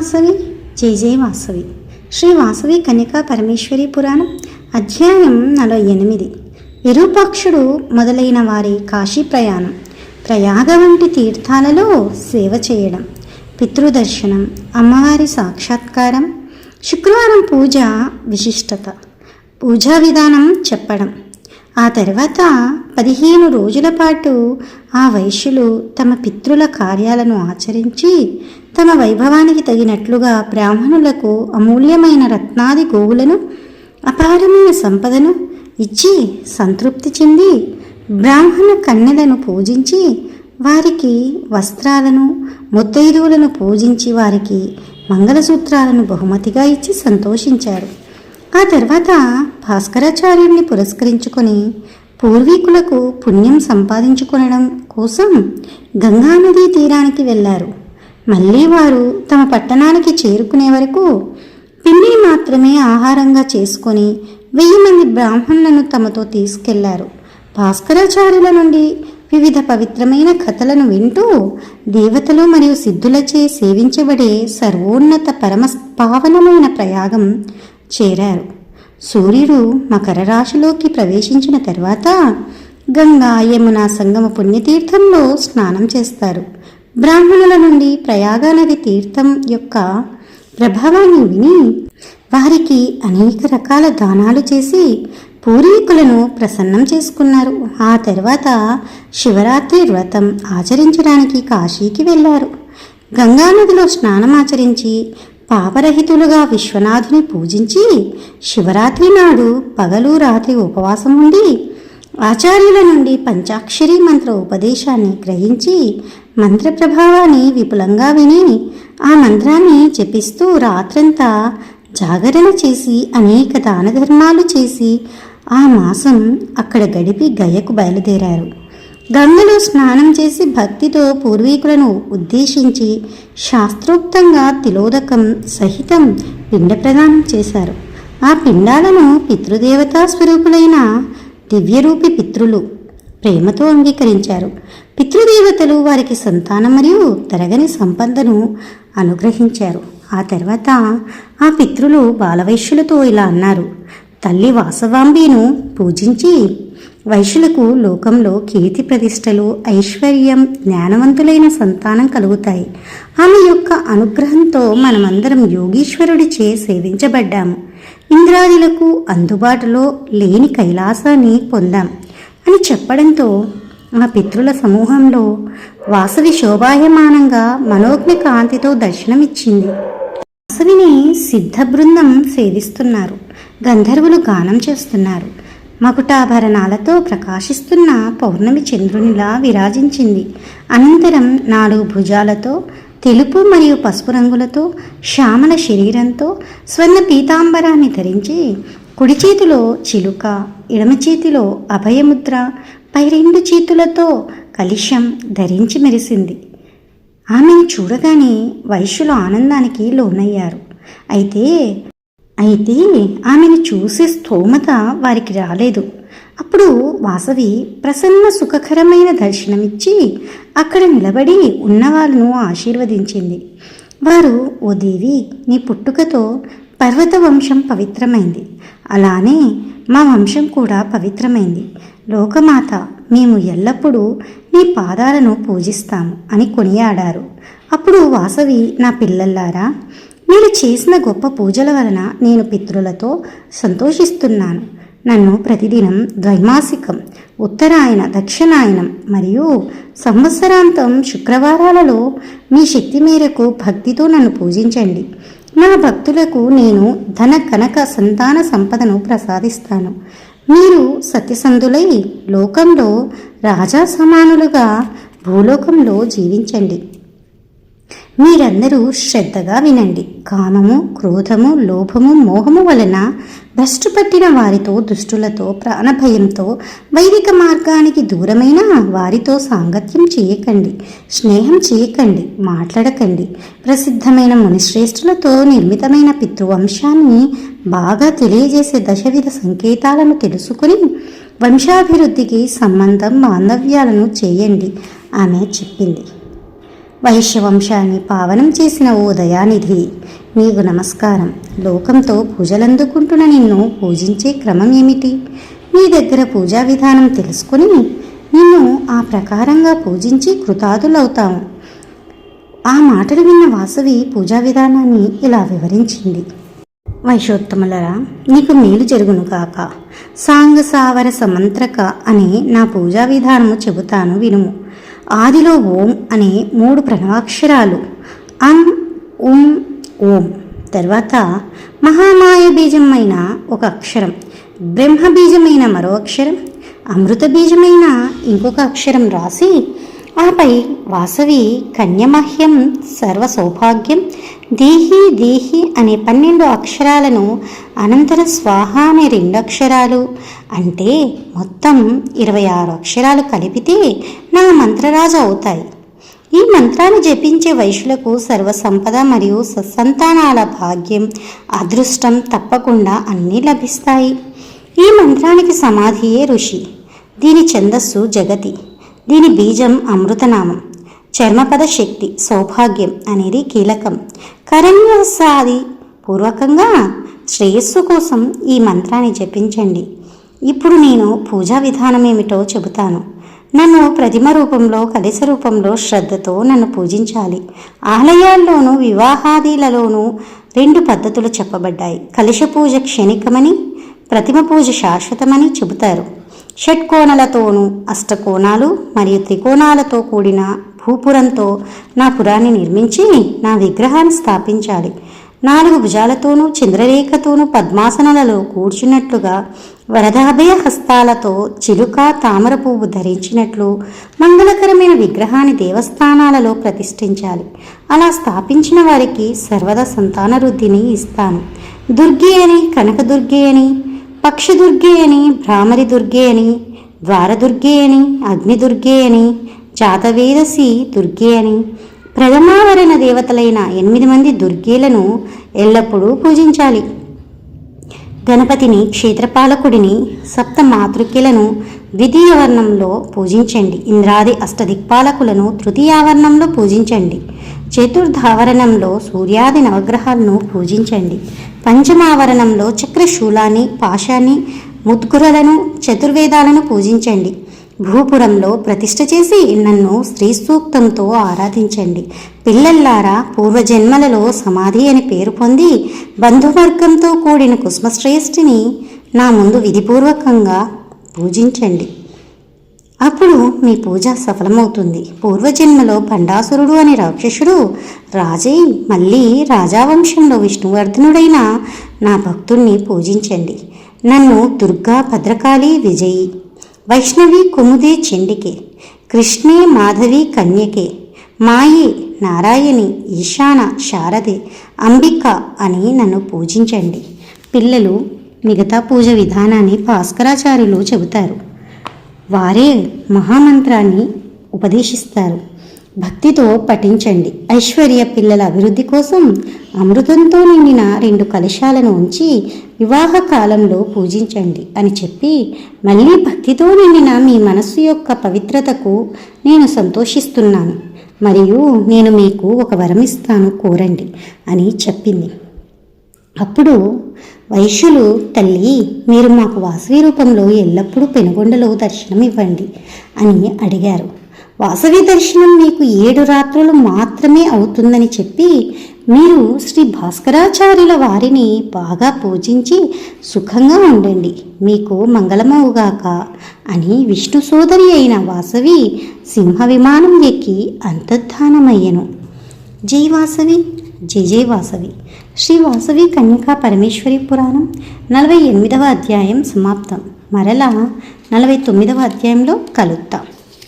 వాసవి జై జై వాసవి. శ్రీ వాసవి కన్యకా పరమేశ్వరి పురాణం అధ్యాయం 48. విరూపాక్షుడు మొదలైన వారి కాశీ ప్రయాణం, ప్రయాగ వంటి తీర్థాలలో సేవ చేయడం, పితృదర్శనం, అమ్మవారి సాక్షాత్కారం, శుక్రవారం పూజ విశిష్టత, పూజా విధానం చెప్పడం. ఆ తర్వాత 15 రోజుల పాటు ఆ వైశ్యులు తమ పితృల కార్యాలను ఆచరించి తమ వైభవానికి తగినట్లుగా బ్రాహ్మణులకు అమూల్యమైన రత్నాది గోవులను, అపారమైన సంపదను ఇచ్చి సంతృప్తి చెంది బ్రాహ్మణ కన్యలను పూజించి వారికి వస్త్రాలను, ముత్తైదువులను పూజించి వారికి మంగళసూత్రాలను బహుమతిగా ఇచ్చి సంతోషించారు. ఆ తర్వాత భాస్కరాచార్యుడిని పురస్కరించుకొని పూర్వీకులకు పుణ్యం సంపాదించుకొనడం కోసం గంగానదీ తీరానికి వెళ్ళారు. మళ్ళీ వారు తమ పట్టణానికి చేరుకునే వరకు పిండిని మాత్రమే ఆహారంగా చేసుకొని 1000 మంది బ్రాహ్మణులను తమతో తీసుకెళ్లారు. భాస్కరాచార్యుల నుండి వివిధ పవిత్రమైన కథలను వింటూ దేవతలు మరియు సిద్ధులచే సేవించబడే సర్వోన్నత పరమ పావనమైన ప్రయాగం చేరారు. సూర్యుడు మకర రాశిలోకి ప్రవేశించిన తర్వాత గంగా యమున సంగమ పుణ్యతీర్థంలో స్నానం చేస్తారు. బ్రాహ్మణుల నుండి ప్రయాగ నది తీర్థం యొక్క ప్రభావాన్ని విని వారికి అనేక రకాల దానాలు చేసి పూర్వీకులను ప్రసన్నం చేసుకున్నారు. ఆ తర్వాత శివరాత్రి వ్రతం ఆచరించడానికి కాశీకి వెళ్ళారు. గంగానదిలో స్నానం ఆచరించి పాపరహితులుగా విశ్వనాథుని పూజించి శివరాత్రి నాడు పగలు రాత్రి ఉపవాసం ఉండి ఆచార్యుల నుండి పంచాక్షరి మంత్ర ఉపదేశాన్ని గ్రహించి మంత్ర ప్రభావాన్ని విపులంగా విని ఆ మంత్రాన్ని జపిస్తూ రాత్రంతా జాగరణ చేసి అనేక దాన ధర్మాలు చేసి ఆ మాసం అక్కడ గడిపి గయకు బయలుదేరారు. గంగలో స్నానం చేసి భక్తితో పూర్వీకులను ఉద్దేశించి శాస్త్రోక్తంగా తిలోదకం సహితం పిండ ప్రదానం చేశారు. ఆ పిండాలను పితృదేవతా స్వరూపులైన దివ్యరూపి పితృలు ప్రేమతో అంగీకరించారు. పితృదేవతలు వారికి సంతానం మరియు తరగని సంపదను అనుగ్రహించారు. ఆ తర్వాత ఆ పితృలు బాలవైశ్యులతో ఇలా అన్నారు: తల్లి వాసవాంబిను పూజించి వైశ్యులకు లోకంలో కీర్తి ప్రతిష్టలు, ఐశ్వర్యం, జ్ఞానవంతులైన సంతానం కలుగుతాయి. ఆమె యొక్క అనుగ్రహంతో మనమందరం యోగీశ్వరుడిచే సేవించబడ్డాము. ఇంద్రాదులకు అందుబాటులో లేని కైలాసాన్ని పొందాం అని చెప్పడంతో ఆ పితృల సమూహంలో వాసవి శోభాయమానంగా మనోజ్ఞ కాంతితో దర్శనమిచ్చింది. వాసవిని సిద్ధ బృందం సేవిస్తున్నారు. గంధర్వులు గానం చేస్తున్నారు. మకుటాభరణాలతో ప్రకాశిస్తున్న పౌర్ణమి చంద్రునిలా విరాజించింది. అనంతరం 4 భుజాలతో, తెలుపు మరియు పసుపు రంగులతో, శ్యామల శరీరంతో, స్వర్ణ పీతాంబరాన్ని ధరించి కుడి చేతిలో చిలుక, ఎడమ చేతిలో అభయముద్ర, పై 2 చేతులతో కలశం ధరించి మెరిసింది. ఆమెను చూడగానే వైశ్యులు ఆనందానికి లోనయ్యారు. అయితే ఆమెను చూసే స్థోమత వారికి రాలేదు. అప్పుడు వాసవి ప్రసన్న సుఖకరమైన దర్శనమిచ్చి అక్కడ నిలబడి ఉన్నవాళ్ళను ఆశీర్వదించింది. వారు, ఓ దేవి, నీ పుట్టుకతో పర్వత వంశం పవిత్రమైంది. అలానే మా వంశం కూడా పవిత్రమైంది. లోకమాత, మేము ఎల్లప్పుడూ నీ పాదాలను పూజిస్తాము అని కొనియాడారు. అప్పుడు వాసవి, నా పిల్లల్లారా, మీరు చేసిన గొప్ప పూజల వలన నేను పితృలతో సంతోషిస్తున్నాను. నన్ను ప్రతిదినం ద్వైమాసికం, ఉత్తరాయణ, దక్షిణాయనం మరియు సంవత్సరాంతం శుక్రవారాలలో మీ శక్తి మేరకు భక్తితో నన్ను పూజించండి. నా భక్తులకు నేను ధన కనక సంతాన సంపదను ప్రసాదిస్తాను. మీరు సత్యసంధులై లోకంలో రాజా సమానులుగా భూలోకంలో జీవించండి. మీరందరూ శ్రద్ధగా వినండి. కామము, క్రోధము, లోభము, మోహము వలన భ్రష్టు పట్టిన వారితో, దుష్టులతో, ప్రాణభయంతో, వైదిక మార్గానికి దూరమైన వారితో సాంగత్యం చేయకండి, స్నేహం చేయకండి, మాట్లాడకండి. ప్రసిద్ధమైన మునిశ్రేష్ఠులతో నిర్మితమైన పితృవంశాన్ని బాగా తెలియజేసే దశవిధ సంకేతాలను తెలుసుకుని వంశాభివృద్ధికి సంబంధం బాంధవ్యాలను చేయండి ఆమె చెప్పింది. వైశ్యవంశాన్ని పావనం చేసిన ఓ దయానిధి, నీకు నమస్కారం. లోకంతో పూజలందుకుంటున్న నిన్ను పూజించే క్రమం ఏమిటి? నీ దగ్గర పూజా విధానం తెలుసుకుని నిన్ను ఆ ప్రకారంగా పూజించి కృతార్థులవుతాము. ఆ మాటలు విన్న వాసవి పూజా విధానాన్ని ఇలా వివరించింది. వైశ్యోత్తములరా, నీకు మేలు జరుగును కాక. సాంగ సావర సమంత్రక అనే నా పూజా విధానము చెబుతాను వినుము. ఆదిలో ఓం అనే 3 ప్రణవాక్షరాలు, అం ఉం ఓం. తర్వాత మహామాయ బీజమైన ఒక అక్షరం, బ్రహ్మ బీజమైన మరో అక్షరం, అమృత బీజమైన ఇంకొక అక్షరం రాసి, ఆపై వాసవి కన్యమహ్యం సర్వ సౌభాగ్యం దేహి దేహి అనే 12 అక్షరాలను, అనంతరం స్వాహ అనే 2 అక్షరాలు, అంటే మొత్తం 26 అక్షరాలు కలిపితే నా మంత్రరాజు అవుతాయి. ఈ మంత్రాన్ని జపించే వైశ్యులకు సర్వసంపద మరియు సత్సంతానాల భాగ్యం, అదృష్టం తప్పకుండా అన్నీ లభిస్తాయి. ఈ మంత్రానికి సమాధియే ఋషి, దీని ఛందస్సు జగతి, దీని బీజం అమృతనామం, చర్మపద శక్తి సౌభాగ్యం అనేది కీలకం. కరణ్యసాది పూర్వకంగా శ్రేయస్సు కోసం ఈ మంత్రాన్ని జపించండి. ఇప్పుడు నేను పూజా విధానం ఏమిటో చెబుతాను. నన్ను ప్రతిమ రూపంలో, కలశ రూపంలో శ్రద్ధతో నన్ను పూజించాలి. ఆలయాల్లోనూ వివాహాదిలలోనూ 2 పద్ధతులు చెప్పబడ్డాయి. కలశ పూజ క్షణికమని, ప్రతిమ పూజ శాశ్వతమని చెబుతారు. షట్కోణాలతోనూ, అష్టకోణాలు మరియు త్రికోణాలతో కూడిన భూపురంతో నా పురాన్ని నిర్మించి నా విగ్రహాన్ని స్థాపించాలి. 4 భుజాలతోనూ, చంద్రరేఖతోనూ పద్మాసనాలలో కూర్చున్నట్లుగా, వరదాభయ హస్తాలతో చిలుక తామర పువ్వు ధరించినట్లు మంగళకరమైన విగ్రహాన్ని దేవస్థానాలలో ప్రతిష్ఠించాలి. అలా స్థాపించిన వారికి సర్వదా సంతాన వృద్ధిని ఇస్తాను. దుర్గే అని, కనకదుర్గే అని, పక్షదుర్గే అని, భ్రామరి దుర్గే అని, ద్వారదుర్గే అని, అగ్నిదుర్గే అని, జాతవేదసి దుర్గే అని, ప్రథమావరణ దేవతలైన 8 మంది దుర్గేలను ఎల్లప్పుడూ పూజించాలి. గణపతిని, క్షేత్రపాలకుడిని, 7 మాతృక్యలను ద్వితీయవర్ణంలో పూజించండి. ఇంద్రాది అష్టదిక్పాలకులను తృతీయావరణంలో పూజించండి. చతుర్థావరణంలో సూర్యాది నవగ్రహాలను పూజించండి. పంచమావరణంలో చక్రశూలాన్ని, పాశాన్ని, ముద్గురలను, చతుర్వేదాలను పూజించండి. భూపురంలో ప్రతిష్ఠ చేసి నన్ను స్త్రీ సూక్తంతో ఆరాధించండి. పిల్లల్లారా, పూర్వజన్మలలో సమాధి అని పేరు పొంది బంధువర్గంతో కూడిన కుసుమశ్రేష్ఠిని నా ముందు విధిపూర్వకంగా పూజించండి. అప్పుడు మీ పూజ సఫలమవుతుంది. పూర్వజన్మలో భండాసురుడు అనే రాక్షసుడు రాజై మళ్ళీ రాజావంశంలో విష్ణువర్ధనుడైన నా భక్తుణ్ణి పూజించండి. నన్ను దుర్గా, భద్రకాళి, విజయి, వైష్ణవి, కుముదే, చండికే, కృష్ణే, మాధవి, కన్యకే, మాయి, నారాయణి, ఈశాన, శారదే, అంబిక అని నన్ను పూజించండి. పిల్లలు మిగతా పూజ విధానాన్ని భాస్కరాచార్యులు చెబుతారు. వారే మహామంత్రాన్ని ఉపదేశిస్తారు. భక్తితో పఠించండి. ఐశ్వర్య పిల్లల అభివృద్ధి కోసం అమృతంతో నిండిన 2 కలశాలను ఉంచి వివాహ కాలంలో పూజించండి అని చెప్పి, మళ్ళీ భక్తితో నిండిన మీ మనస్సు యొక్క పవిత్రతకు నేను సంతోషిస్తున్నాను మరియు నేను మీకు ఒక వరం ఇస్తాను, కోరండి అని చెప్పింది. అప్పుడు వైశ్యులు, తల్లి, మీరు మాకు వాసవి రూపంలో ఎల్లప్పుడూ పెనుగొండలో దర్శనం ఇవ్వండి అని అడిగారు. వాసవి దర్శనం మీకు 7 రాత్రులు మాత్రమే అవుతుందని చెప్పి, మీరు శ్రీ భాస్కరాచార్యుల వారిని బాగా పూజించి సుఖంగా ఉండండి, మీకు మంగళమవుగాక అని విష్ణు సోదరి అయిన వాసవి సింహ విమానం ఎక్కి అంతర్ధానమయ్యను. జై వాసవి, జై జై వాసవి. శ్రీ వాసవి కన్యకా పరమేశ్వరి పురాణం 48వ అధ్యాయం సమాప్తం. మరలా 49వ అధ్యాయంలో కలుద్దాం.